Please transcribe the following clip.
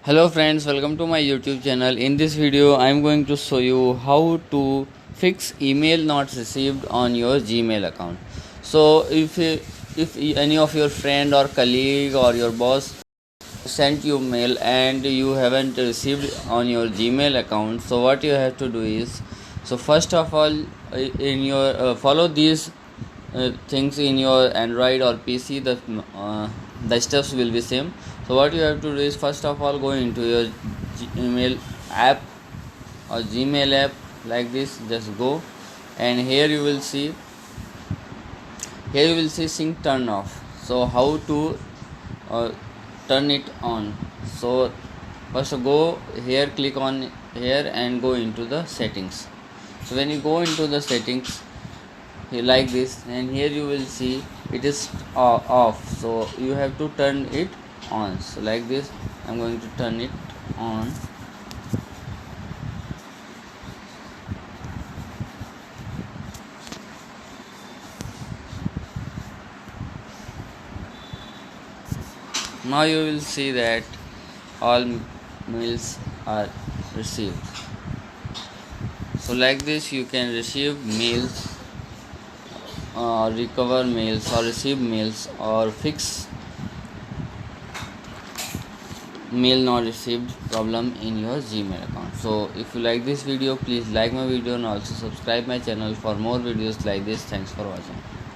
Hello friends, welcome to my YouTube channel. In this video I am going to show you how to fix email not received on your Gmail account. So if any of your friend or colleague or your boss sent you mail and you haven't received on your Gmail account, so what you have to do is, so first of all, in your follow these things in your Android or PC. The steps will be same. So what you have to do is, first of all, go into your Gmail app or Gmail app like this. Just go, and here you will see sync turn off. So how to uh, turn it on? So first go here, click on here and go into the settings. So when you go into the settings like this, and here you will see it is off, so you have to turn it on. So like this, I'm going to turn it on. Now you will see that all mails are received. So like this you can receive mails, recover mails or receive mails, or fix mail not received problem in your Gmail account. So if you like this video, please like my video and also subscribe my channel for more videos like this. Thanks for watching.